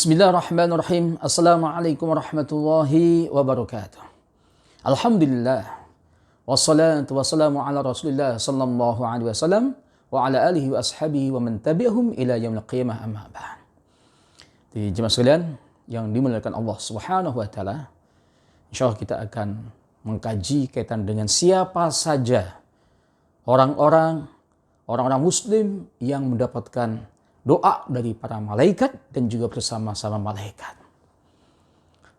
Bismillahirrahmanirrahim. Assalamualaikum warahmatullahi wabarakatuh. Alhamdulillah. Wassalatu wassalamu ala Rasulillah sallallahu alaihi wasallam wa ala alihi wa ashabihi wa man tabi'ahum ila yaumil qiyamah, amma ba'd. Di jemaah sekalian yang dimuliakan Allah Subhanahu wa taala, insyaallah kita akan mengkaji kaitan dengan siapa saja orang-orang muslim yang mendapatkan doa dari para malaikat dan juga bersama-sama malaikat.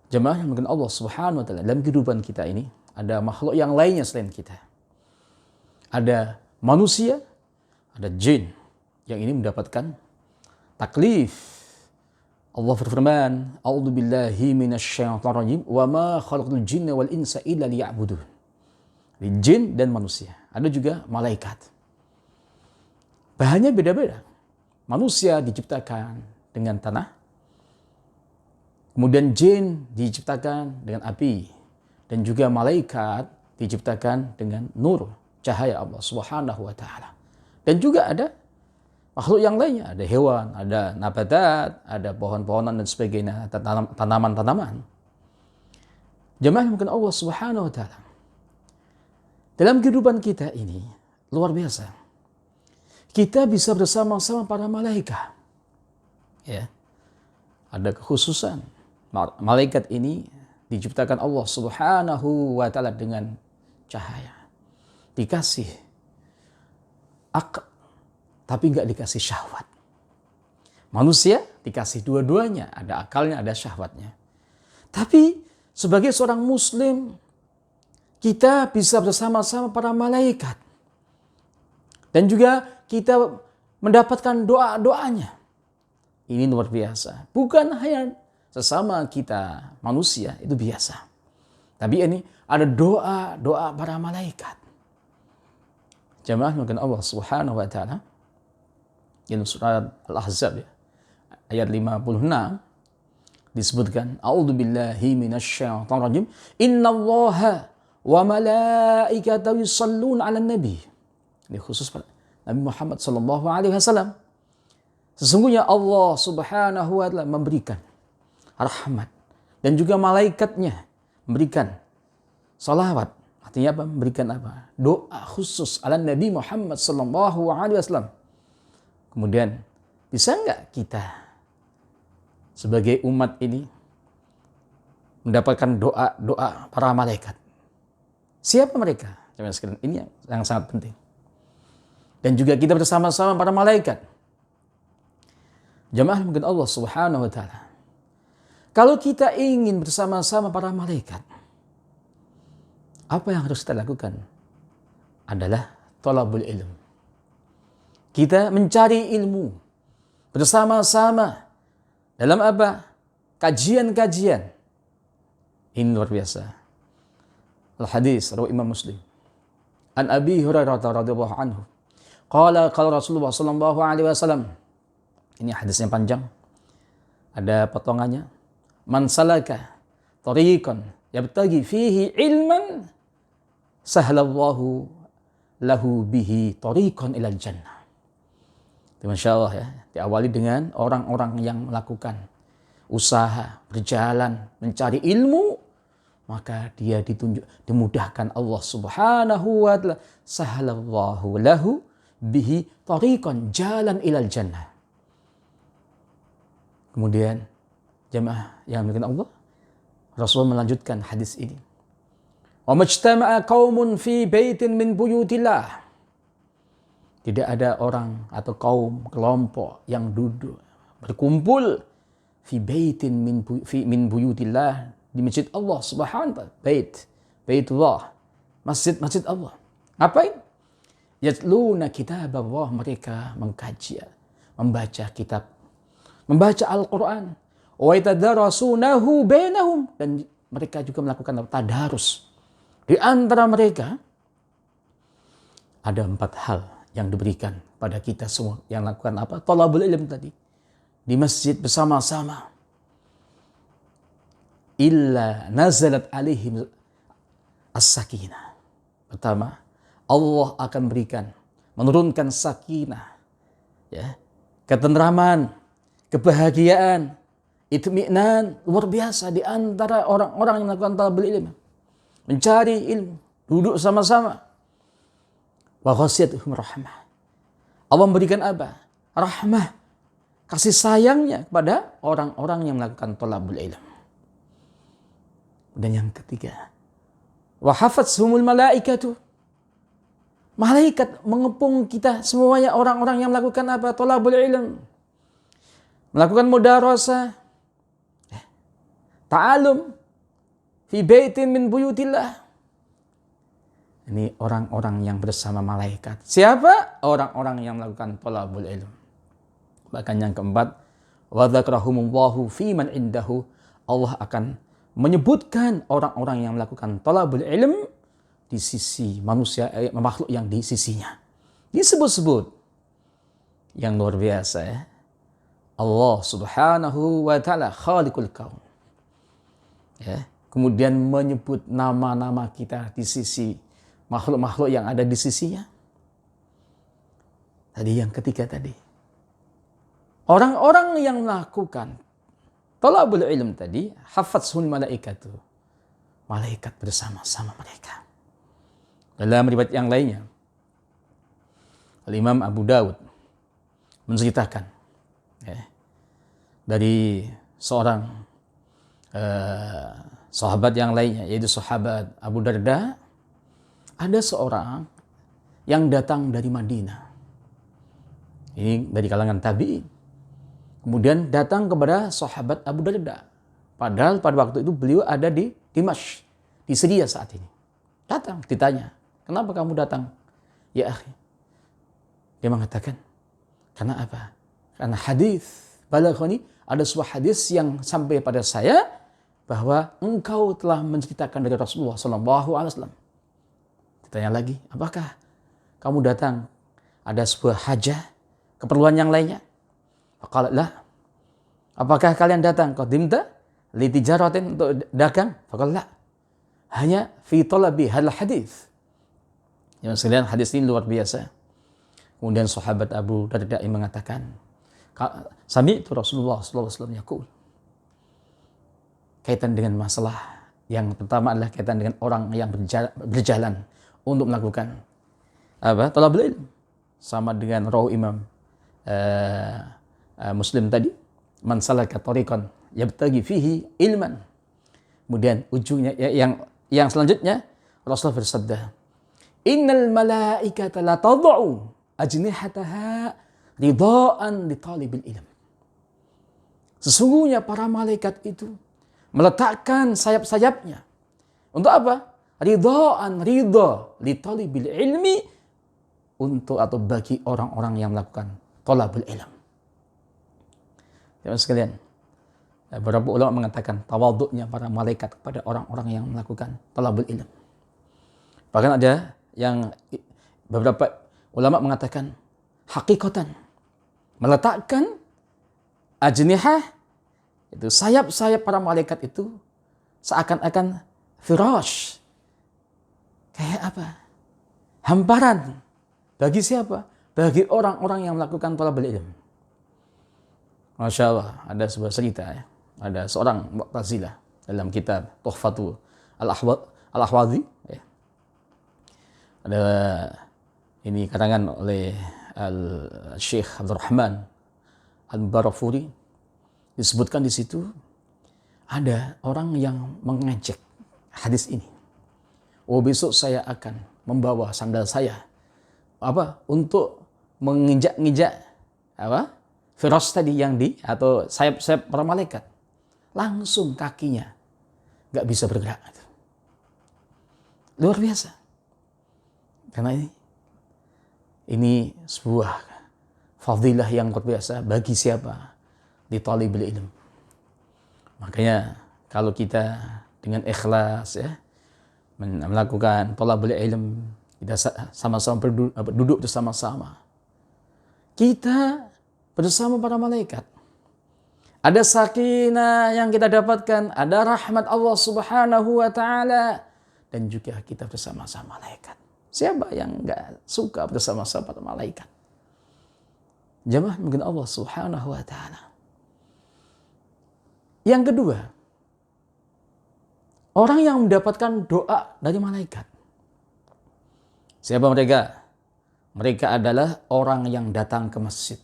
Jemaah yang mungkin Allah Subhanahu wa taala, dalam kehidupan kita ini ada makhluk yang lainnya selain kita. Ada manusia, ada jin yang ini mendapatkan taklif. Allah berfirman, "A'udzu billahi minasyaitonir rajim, wa ma khalaqtul jinna wal insa illa liya'budun." Jin dan manusia, ada juga malaikat. Bahannya beda-beda. Manusia diciptakan dengan tanah, kemudian jin diciptakan dengan api, dan juga malaikat diciptakan dengan nur, cahaya Allah Subhanahu wa taala. Dan juga ada makhluk yang lainnya, ada hewan, ada nabatat, ada pohon-pohonan dan sebagainya, tanaman-tanaman. Jemaah mungkin Allah Subhanahu wa taala, dalam kehidupan kita ini luar biasa. Kita bisa bersama-sama para malaikat. Ya. Ada kekhususan. Malaikat ini diciptakan Allah Subhanahu wa taala dengan cahaya. Dikasih akal, tapi enggak dikasih syahwat. Manusia dikasih dua-duanya, ada akalnya, ada syahwatnya. Tapi sebagai seorang muslim, kita bisa bersama-sama para malaikat. Dan juga kita mendapatkan doa-doanya. Ini luar biasa. Bukan hanya sesama kita manusia, itu biasa. Tapi ini ada doa-doa para malaikat. Jemaah mungkin Allah Subhanahu wa taala, dalam surat Al-Ahzab ya, ayat 56 disebutkan, "A'udzu billahi minasyaitonir rajim. Innallaha wa malaikatahu yusholluna 'alan nabi." Ini khusus pada Nabi Muhammad sallallahu alaihi wasallam. Sesungguhnya Allah Subhanahu wa taala memberikan rahmat dan juga malaikatnya memberikan salawat. Artinya apa? Memberikan apa? Doa khusus ala Nabi Muhammad sallallahu alaihi wasallam. Kemudian bisa enggak kita sebagai umat ini mendapatkan doa-doa para malaikat? Siapa mereka? Ini yang sangat penting. Dan juga kita bersama-sama para malaikat. Jemaah mungkin Allah Subhanahu wa taala, kalau kita ingin bersama-sama para malaikat, apa yang harus kita lakukan? Adalah thalabul ilm. Kita mencari ilmu bersama-sama dalam apa? Kajian-kajian. Ini luar biasa. Al-hadis riwayat Imam Muslim. An Abi Hurairah radhiyallahu anhu, qala Rasulullah sallallahu alaihi wasallam. Ini hadisnya panjang. Ada potongannya. Man salaka tariqan yabtaghi fihi ilman sahhalallahu lahu bihi tariqan ilal jannah. Masyaallah ya. Diawali dengan orang-orang yang melakukan usaha, berjalan, mencari ilmu, maka dia dimudahkan Allah Subhanahu wa taala, sahhalallahu lahu bihi tariqan, jalan ilal jannah. Kemudian jemaah yang dimuliakan Allah, Rasulullah melanjutkan hadis ini. Wa majtama'a qaumun fi baitin min buyutillah. Tidak ada orang atau kaum, kelompok yang duduk berkumpul fi baitin min buyutillah, di masjid Allah Subhanahu wa taala, baitullah, masjid Allah. Ngapain? Yatluna kitab Allah, mereka mengkaji, membaca kitab, membaca Al-Quran. Wa yatadarasunahu bainahum, dan mereka juga melakukan tadarus. Di antara mereka ada 4 hal yang diberikan pada kita semua yang lakukan apa? Thalabul ilm tadi. Di masjid bersama-sama. Illa nazalat alaihim as-sakinah. Pertama, Allah akan menurunkan sakinah, ya, ketenteraman, kebahagiaan itmi'nan luar biasa di antara orang-orang yang melakukan talabul ilm. Mencari ilmu, duduk sama-sama. Wa ghasyiyatuhum rahmah. Allah memberikan apa? Rahmah, kasih sayangnya kepada orang-orang yang melakukan talabul ilm. Dan yang ketiga, wa hafatzhumul malaikatu. Malaikat mengepung kita semuanya, orang-orang yang melakukan apa? Talabul ilm. Melakukan mudarasah, ta'alum fi baitin min buyutillah. Ini orang-orang yang bersama malaikat. Siapa? Orang-orang yang melakukan talabul ilm. Bahkan yang keempat, wa dzakrahumullahu fi man indahu. Allah akan menyebutkan orang-orang yang melakukan talabul ilm di sisi manusia, makhluk yang di sisinya. Disebut-sebut. Yang luar biasa ya. Allah subhanahu wa ta'ala khaliqul kaun. Ya, kemudian menyebut nama-nama kita di sisi makhluk-makhluk yang ada di sisinya. Tadi yang ketiga tadi. Orang-orang yang melakukan talabul ilm tadi, hafatzhul malaikatu. Malaikat bersama-sama mereka. Dalam riwayat yang lainnya, Al-Imam Abu Dawud menceritakan dari seorang sahabat yang lainnya, yaitu sahabat Abu Darda. Ada seorang yang datang dari Madinah. Ini dari kalangan tabi'in. Kemudian datang kepada sahabat Abu Darda. Padahal pada waktu itu beliau ada di Dimashq, di Syria saat ini. Datang, ditanya, kenapa kamu datang? Ya akhi. Dia mengatakan, karena apa? Karena hadis balaghani, ada sebuah hadis yang sampai pada saya bahwa engkau telah menceritakan dari Rasulullah SAW. Ditanya lagi, apakah kamu datang ada sebuah hajah, keperluan yang lainnya? Faqala la. Apakah kalian datang qadimta li tijaratin, untuk dagang? Faqala la. Hanya fi talabi hal hadis. Yang sekalian, hadis ini luar biasa. Kemudian sahabat Abu Darda mengatakan, sami'tu Rasulullah sallallahu alaihi wasallam yaqul. Kaitan dengan masalah yang pertama adalah kaitan dengan orang yang berjalan untuk melakukan apa? Talabul ilm. Sama dengan rawi Imam Muslim tadi, man salaka tariqan yabtaghi fihi ilman. Kemudian ujungnya yang selanjutnya Rasulullah bersabda, innal malaikata la tad'u ajnihataha ridhaan li talibil ilm. Sesungguhnya para malaikat itu meletakkan sayap-sayapnya untuk apa? Ridhaan, ridha li talibil ilmi, untuk atau bagi orang-orang yang melakukan talabul ilm. Teman sekalian, beberapa ulama mengatakan tawaduknya para malaikat kepada orang-orang yang melakukan talabul ilm. Bahkan ada yang beberapa ulama mengatakan hakikatan meletakkan ajnihah, itu sayap-sayap para malaikat itu seakan-akan firash, kayak apa? Hamparan. Bagi siapa? Bagi orang-orang yang melakukan talabul ilm. Masya Allah, ada sebuah cerita ya. Ada seorang Mu'tazilah dalam kitab Tuhfatu Al-Ahwadhi ya. Ada ini karangan oleh Al-Syekh Abdurrahman Al-Barafuri. Disebutkan di situ ada orang yang mengejek hadis ini. Oh, besok saya akan membawa sandal saya untuk menginjak-injak firas tadi yang atau sayap-sayap para malaikat. Langsung kakinya nggak bisa bergerak. Luar biasa. Karena ini sebuah fadilah yang luar biasa bagi siapa? Di talibul ilm. Makanya kalau kita dengan ikhlas ya melakukan talabul ilm, kita sama-sama duduk bersama-sama. Kita bersama para malaikat. Ada sakinah yang kita dapatkan, ada rahmat Allah Subhanahu wa taala, dan juga kita bersama-sama malaikat. Siapa yang enggak suka bersama-sama para malaikat? Jamaah mungkin Allah Subhanahu wa taala. Yang kedua, orang yang mendapatkan doa dari malaikat. Siapa mereka? Mereka adalah orang yang datang ke masjid.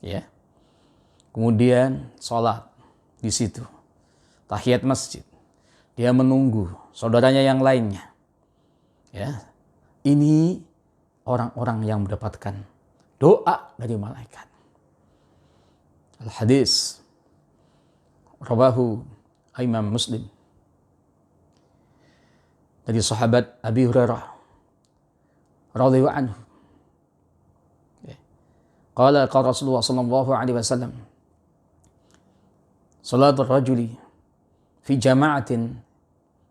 Ya. Kemudian sholat di situ. Tahiyat masjid. Dia menunggu saudaranya yang lainnya. Ya. Ini orang-orang yang mendapatkan doa dari malaikat. Al-hadis rawahu Imam Muslim dari sahabat Abi Hurairah radhiyallahu anhu. Qala Rasulullah sallallahu alaihi wasallam, salatul rajuli fi jama'atin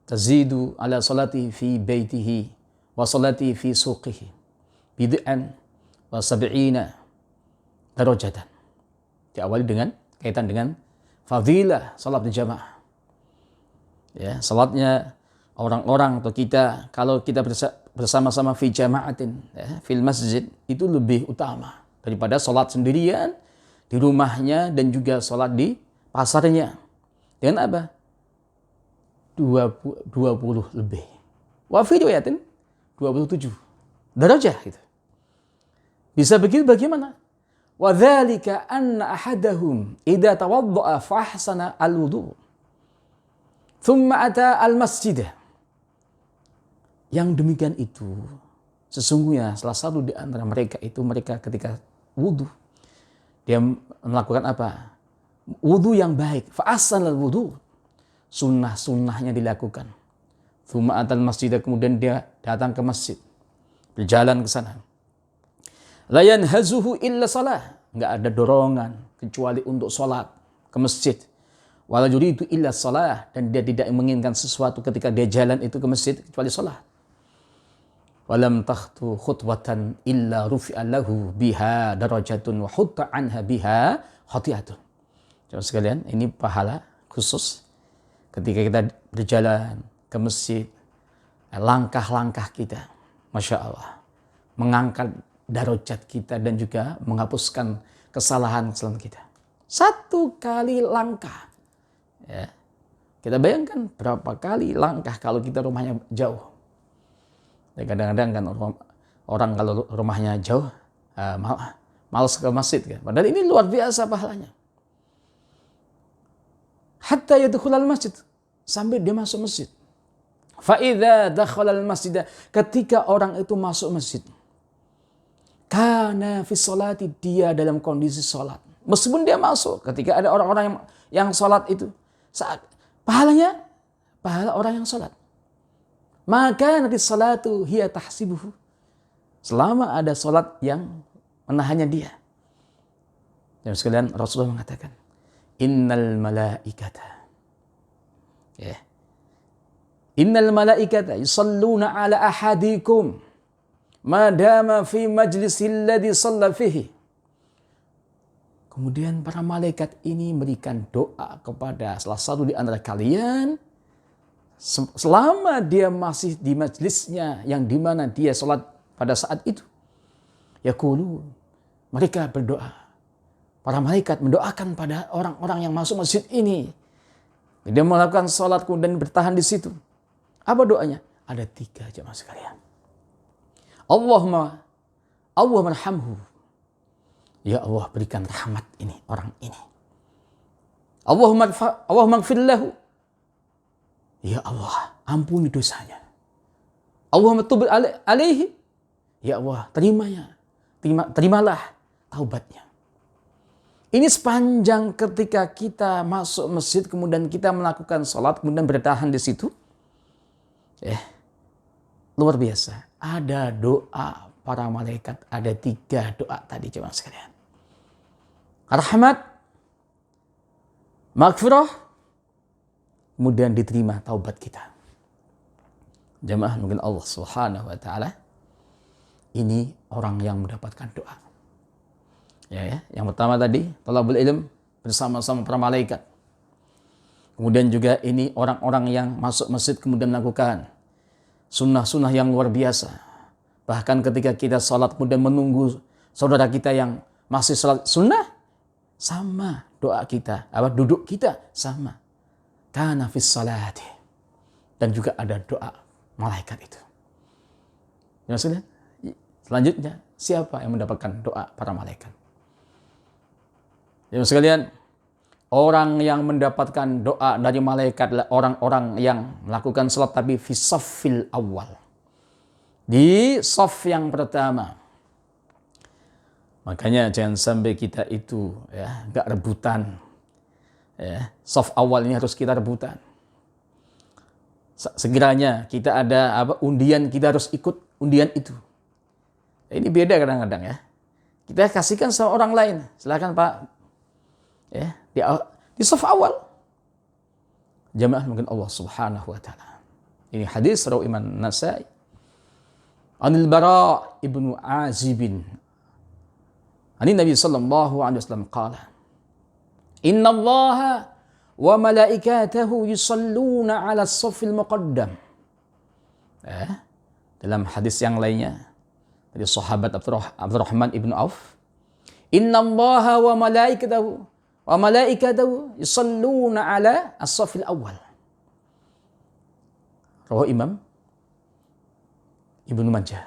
tazidu ala salatihi fi baitihi wa salatihi fi suqihi bid'an wa sab'ina darajatan. Diawali dengan kaitan dengan fadilah salat berjamaah. Ya, salatnya orang-orang atau kita, kalau kita bersama-sama fi jama'atin, ya, fil masjid, itu lebih utama daripada salat sendirian di rumahnya dan juga salat di pasarnya. Dengan apa? 20 lebih. Wa fi riwayatin 27 darajah gitu. Bisa begitu bagaimana? Wa dzalika anna ahadahum idza tawaddaa fa ahsana al-wudu thumma ata al-masjid. Yang demikian itu sesungguhnya salah satu di antara mereka itu mereka ketika wudu dia melakukan apa? Wudu yang baik, fa ahsana al-wudu. Sunnah-sunnahnya dilakukan. Thumma ata al-masjid, kemudian dia datang ke masjid. Berjalan ke sana. La yanhazuhu illa salah. Enggak ada dorongan kecuali untuk salat ke masjid. Wala yuridu illa salah, dan dia tidak menginginkan sesuatu ketika dia jalan itu ke masjid kecuali salat. Walam takhtu khutwatan illa rufi'a lahu biha darajatun wa hutta anha biha khati'atun. Jemaah sekalian, ini pahala khusus ketika kita berjalan ke masjid. Langkah-langkah kita, Masya Allah, mengangkat darajat kita dan juga menghapuskan kesalahan-kesalahan kita. Satu kali langkah. Ya. Kita bayangkan berapa kali langkah kalau kita rumahnya jauh. Ya, kadang-kadang kan orang kalau rumahnya jauh, malas ke masjid kan. Padahal ini luar biasa pahalanya. Hatta yadkhulal masjid, sampai dia masuk masjid. Fa idza dakhalal masjid, ketika orang itu masuk masjid, kana fi sholati, dia dalam kondisi sholat. Meskipun dia masuk, ketika ada orang-orang yang sholat itu, saat pahalanya pahala orang yang sholat. Maka nanti sholatu hiya tahsibuhu, selama ada sholat yang menahannya dia. Dan sekalian Rasulullah mengatakan, innal malaikata, ya, innal malaikata yusalluna ala ahadikum madama fi majlisil ladzi shalla fihi. Kemudian para malaikat ini memberikan doa kepada salah satu di antara kalian selama dia masih di majlisnya yang dimana dia sholat pada saat itu. Yaqulu, mereka berdoa. Para malaikat mendoakan pada orang-orang yang masuk masjid ini. Dia melakukan sholat kemudian bertahan di situ. Apa doanya? Ada 3 jemaah sekalian. Allahumma marhamhu. Ya Allah, berikan rahmat ini orang ini. Allahumma ighfir lahu. Ya Allah, ampuni dosanya. Allahumma tub alaihi. Ya Allah, terimalah taubatnya. Ini sepanjang ketika kita masuk masjid kemudian kita melakukan sholat kemudian bertahan di situ. Luar biasa. Ada doa para malaikat, ada 3 doa tadi jemaah sekalian. Rahmat, maghfirah, kemudian diterima taubat kita. Jemaah, mungkin Allah Subhanahu wa taala ini orang yang mendapatkan doa. Ya, yang pertama tadi thalabul ilm bersama-sama para malaikat. Kemudian juga ini orang-orang yang masuk masjid kemudian melakukan sunnah-sunnah yang luar biasa. Bahkan ketika kita sholat kemudian menunggu saudara kita yang masih sholat sunnah, sama doa kita, duduk kita sama. Kana fis salati. Dan juga ada doa malaikat itu. Maksudnya, selanjutnya, siapa yang mendapatkan doa para malaikat? Ya sekalian, orang yang mendapatkan doa dari malaikat adalah orang-orang yang melakukan salat tapi fi saffil awal. Di saf yang pertama. Makanya jangan sampai kita itu ya enggak rebutan. Ya, saf awal ini harus kita rebutan. Segiranya kita ada undian, kita harus ikut undian itu. Ini beda kadang-kadang ya. Kita kasihkan sama orang lain. Silakan Pak. Ya, di saf awal. Jamaah mungkin Allah Subhanahu wa taala. Ini hadis rawi Imam Nasa'i. Anil Bara ibnu Azib. Ani Nabi sallallahu alaihi wasallam qala. Inna Allaha wa malaikatahu yusalluna 'ala as-saffil muqaddam. Dalam hadis yang lainnya dari sahabat Abdurrahman ibnu Auf, Inna Allaha wa malaikatahu yusalluna 'ala as-saffil awal. Rawahu Imam Ibnu Majah.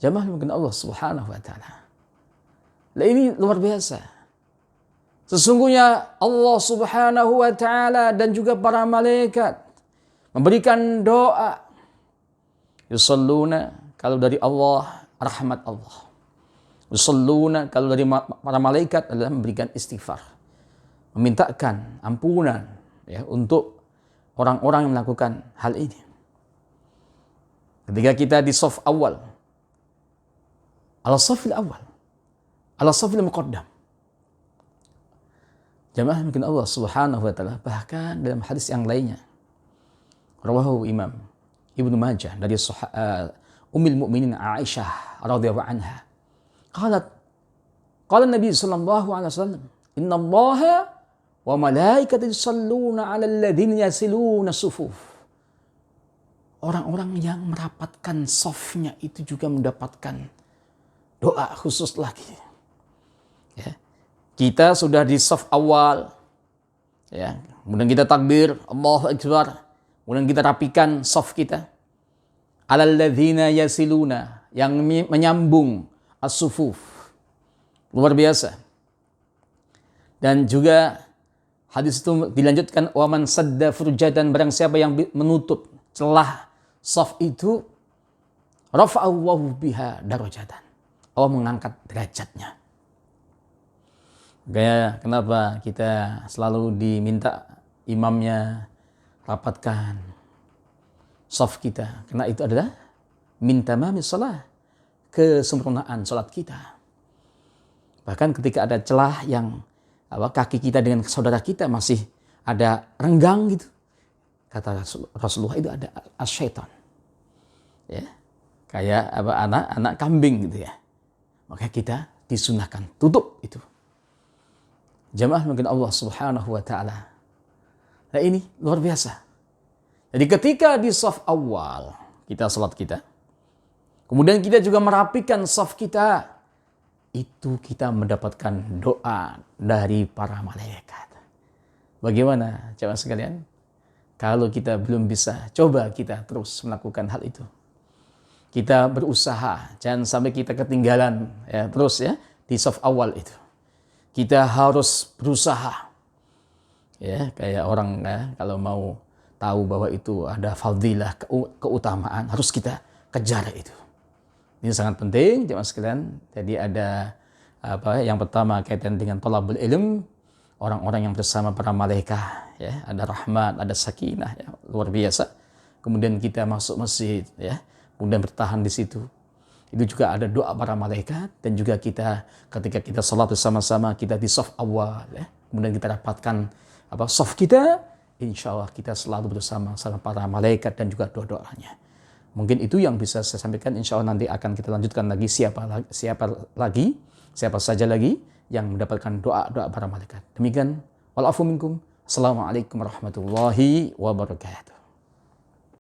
Jamaah mungkin Allah Subhanahu wa taala. Lah ini luar biasa. Sesungguhnya Allah Subhanahu wa taala dan juga para malaikat memberikan doa. Yusalluna kalau dari Allah rahmat Allah. Yusalluna kalau dari para malaikat adalah memberikan istighfar. Memintakan ampunan ya untuk orang-orang yang melakukan hal ini. Ketika kita di saf awal. Al-safil awal. Al-safil muqaddam. Jamaah mungkin Allah Subhanahu wa taala bahkan dalam hadis yang lainnya rawahu Imam Ibnu Majah dari Ummul Mukminin Aisyah radhiyallahu anha qala Nabi sallallahu alaihi wasallam inna Allaha wa malaikatahu yusalluna 'alal ladzina yasiluna sufuf. Orang-orang yang merapatkan safnya itu juga mendapatkan doa khusus lagi. Ya. Kita sudah di saf awal, ya. Kemudian kita takbir, Allahu Akbar. Kemudian kita rapikan saf kita. Alal ladzina yasiluna, yang menyambung as-sufuf. Luar biasa. Dan juga hadis itu dilanjutkan, wa man sadda furjatan, barang siapa yang menutup celah saf itu, rafa'allahu biha darajatan. Allah mengangkat derajatnya. Gaya kenapa kita selalu diminta imamnya rapatkan saf kita? Karena itu adalah min tamamis shalah, kesempurnaan salat kita. Bahkan ketika ada celah yang kaki kita dengan saudara kita masih ada renggang gitu, kata Rasulullah itu ada asyaiton. Ya. Kayak anak kambing gitu ya. Maka kita disunahkan tutup itu. Jamaah mungkin Allah Subhanahu wa taala. Nah ini luar biasa. Jadi ketika di saf awal kita salat kita, kemudian kita juga merapikan saf kita, itu kita mendapatkan doa dari para malaikat. Bagaimana jamaah sekalian? Kalau kita belum bisa, coba kita terus melakukan hal itu. Kita berusaha, jangan sampai kita ketinggalan ya terus ya di saf awal itu. Kita harus berusaha. Ya, kayak orang ya, kalau mau tahu bahwa itu ada fadilah, keutamaan, harus kita kejar itu. Ini sangat penting, jemaah sekalian. Jadi ada yang pertama kaitan dengan thalabul ilm, orang-orang yang bersama para malaikat, ya, ada rahmat, ada sakinah, ya, luar biasa. Kemudian kita masuk masjid, ya, kemudian bertahan di situ. Itu juga ada doa para malaikat, dan juga kita ketika kita salat bersama-sama, kita di saf awal, ya. Kemudian kita dapatkan saf kita, insya Allah kita selalu bersama sama para malaikat dan juga doa-doanya. Mungkin itu yang bisa saya sampaikan. Insya Allah nanti akan kita lanjutkan lagi siapa saja lagi yang mendapatkan doa-doa para malaikat. Demikian, wal afu minkum. Assalamualaikum warahmatullahi wabarakatuh.